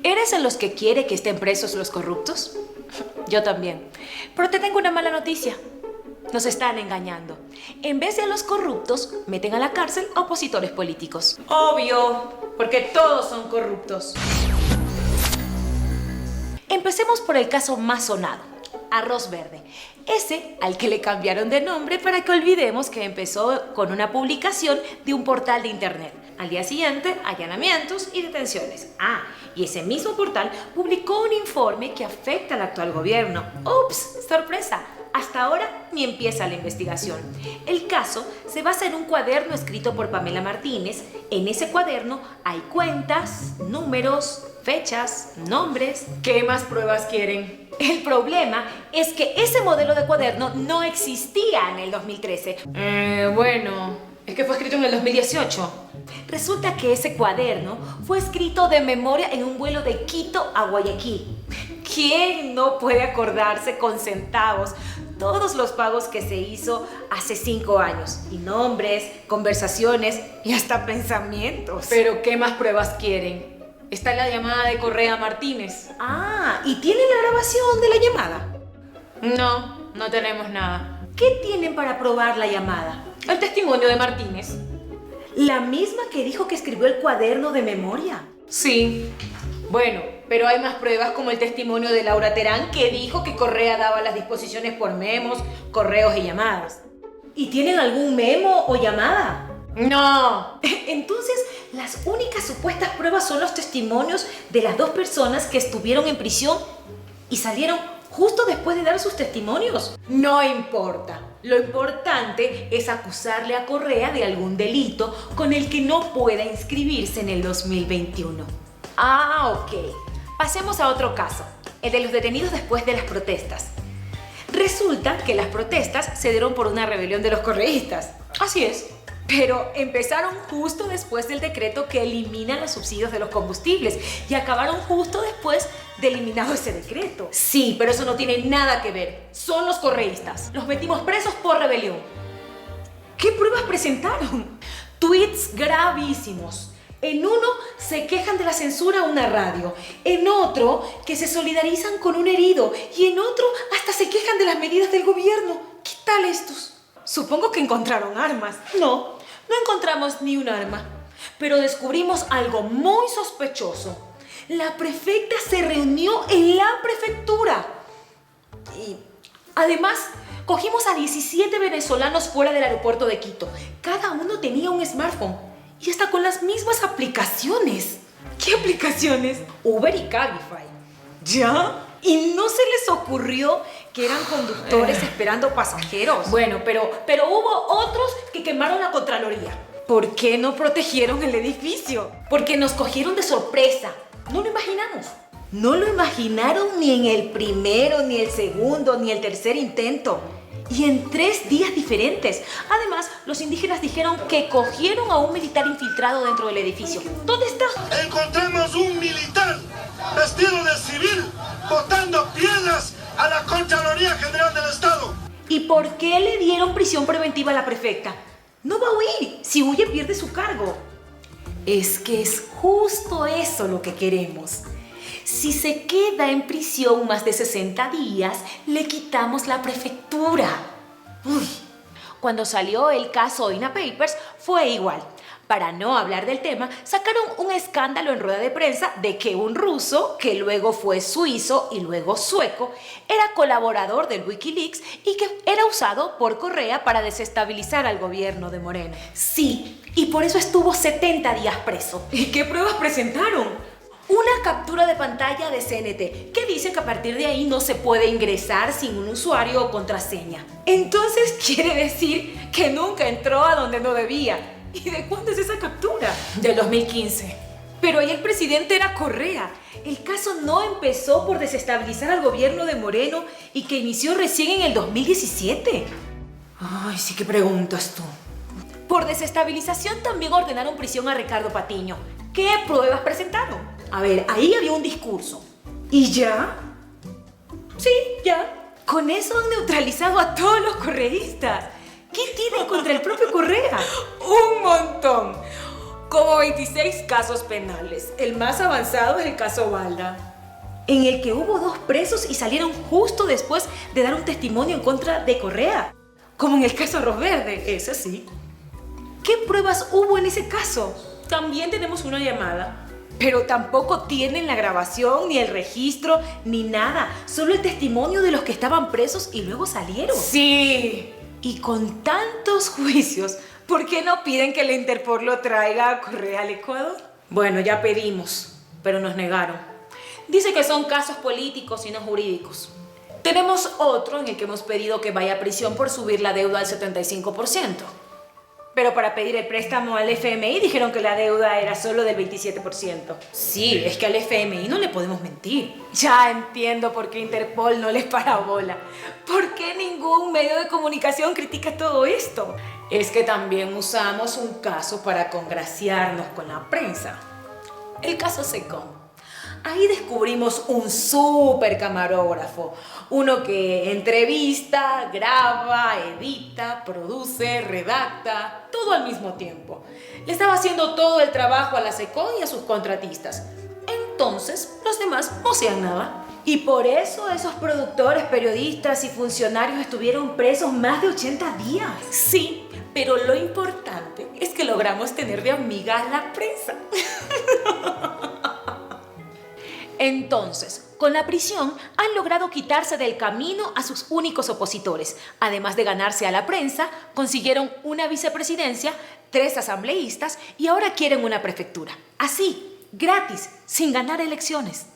¿Eres de los que quiere que estén presos los corruptos? Yo también. Pero te tengo una mala noticia. Nos están engañando. En vez de a los corruptos, meten a la cárcel a opositores políticos. Obvio, porque todos son corruptos. Empecemos por el caso más sonado, Arroz Verde. Ese al que le cambiaron de nombre para que olvidemos que empezó con una publicación de un portal de internet. Al día siguiente, allanamientos y detenciones. Y ese mismo portal publicó un informe que afecta al actual gobierno. ¡Ups! ¡Sorpresa! Hasta ahora ni empieza la investigación. El caso se basa en un cuaderno escrito por Pamela Martínez. En ese cuaderno hay cuentas, números, fechas, nombres. ¿Qué más pruebas quieren? El problema es que ese modelo de cuaderno no existía en el 2013. Bueno, es que fue escrito en el 2018. Resulta que ese cuaderno fue escrito de memoria en un vuelo de Quito a Guayaquil. ¿Quién no puede acordarse con centavos todos los pagos que se hizo hace 5 años? Y nombres, conversaciones y hasta pensamientos. ¿Pero qué más pruebas quieren? Está la llamada de Correa Martínez. ¿Y tienen la grabación de la llamada? No tenemos nada. ¿Qué tienen para probar la llamada? El testimonio de Martínez. ¿La misma que dijo que escribió el cuaderno de memoria? Sí. Bueno, pero hay más pruebas como el testimonio de Laura Terán, que dijo que Correa daba las disposiciones por memos, correos y llamadas. ¿Y tienen algún memo o llamada? No. Entonces, las únicas supuestas pruebas son los testimonios de las 2 personas que estuvieron en prisión y salieron justo después de dar sus testimonios. No importa. Lo importante es acusarle a Correa de algún delito con el que no pueda inscribirse en el 2021. Ok. Pasemos a otro caso, el de los detenidos después de las protestas. Resulta que las protestas se dieron por una rebelión de los correístas. Así es. Pero empezaron justo después del decreto que elimina los subsidios de los combustibles y acabaron justo después de eliminado ese decreto. Sí, pero eso no tiene nada que ver. Son los correístas. Los metimos presos por rebelión. ¿Qué pruebas presentaron? Tweets gravísimos. En uno se quejan de la censura a una radio, en otro que se solidarizan con un herido y en otro hasta se quejan de las medidas del gobierno. ¿Qué tal estos? Supongo que encontraron armas. No encontramos ni un arma, pero descubrimos algo muy sospechoso. La prefecta se reunió en la prefectura. Y además, cogimos a 17 venezolanos fuera del aeropuerto de Quito. Cada uno tenía un smartphone y hasta con las mismas aplicaciones. ¿Qué aplicaciones? Uber y Cabify. ¿Ya? ¿Y no se les ocurrió que eran conductores esperando pasajeros? Bueno, pero hubo otros que quemaron la Contraloría. ¿Por qué no protegieron el edificio? Porque nos cogieron de sorpresa. No lo imaginamos. No lo imaginaron ni en el primero, ni el segundo, ni el tercer intento. Y en 3 días diferentes. Además, los indígenas dijeron que cogieron a un militar infiltrado dentro del edificio. ¿Dónde está? Encontramos un militar vestido de civil botando piedras a la Contraloría General del Estado. ¿Y por qué le dieron prisión preventiva a la prefecta? No va a huir. Si huye, pierde su cargo. Es que es justo eso lo que queremos. Si se queda en prisión más de 60 días, le quitamos la prefectura. Cuando salió el caso Oina Papers, fue igual. Para no hablar del tema, sacaron un escándalo en rueda de prensa de que un ruso, que luego fue suizo y luego sueco, era colaborador del Wikileaks y que era usado por Correa para desestabilizar al gobierno de Moreno. Sí, y por eso estuvo 70 días preso. ¿Y qué pruebas presentaron? Una captura de pantalla de CNT que dice que a partir de ahí no se puede ingresar sin un usuario o contraseña. Entonces quiere decir que nunca entró a donde no debía. ¿Y de cuándo es esa captura? Del 2015. Pero ahí el presidente era Correa. El caso no empezó por desestabilizar al gobierno de Moreno y que inició recién en el 2017. Ay, sí que preguntas tú. Por desestabilización también ordenaron prisión a Ricardo Patiño. ¿Qué pruebas presentaron? A ver, ahí había un discurso. ¿Y ya? Sí, ya. Con eso han neutralizado a todos los correístas. ¿Qué tienen contra el propio Correa? ¡Un montón! como 26 casos penales. El más avanzado es el caso Balda, en el que hubo 2 presos y salieron justo después de dar un testimonio en contra de Correa, como en el caso Arroz Verde, ese sí. ¿Qué pruebas hubo en ese caso? También tenemos una llamada, pero tampoco tienen la grabación, ni el registro, ni nada. Solo el testimonio de los que estaban presos y luego salieron. Sí. Y con tantos juicios, ¿por qué no piden que la Interpol lo traiga a Correa al Ecuador? Bueno, ya pedimos, pero nos negaron. Dice que son casos políticos y no jurídicos. Tenemos otro en el que hemos pedido que vaya a prisión por subir la deuda al 75%. Pero para pedir el préstamo al FMI dijeron que la deuda era solo del 27%. Sí, es que al FMI no le podemos mentir. Ya entiendo por qué Interpol no les para bola. ¿Por qué ningún medio de comunicación critica todo esto? Es que también usamos un caso para congraciarnos con la prensa. El caso Secom. Ahí descubrimos un súper camarógrafo, uno que entrevista, graba, edita, produce, redacta, todo al mismo tiempo. Le estaba haciendo todo el trabajo a la SECOM y a sus contratistas. Entonces, los demás no hacían nada. Y por eso esos productores, periodistas y funcionarios estuvieron presos más de 80 días. Sí, pero lo importante es que logramos tener de amiga a la prensa. Entonces, con la prisión han logrado quitarse del camino a sus únicos opositores. Además de ganarse a la prensa, consiguieron una vicepresidencia, 3 asambleístas y ahora quieren una prefectura. Así, gratis, sin ganar elecciones.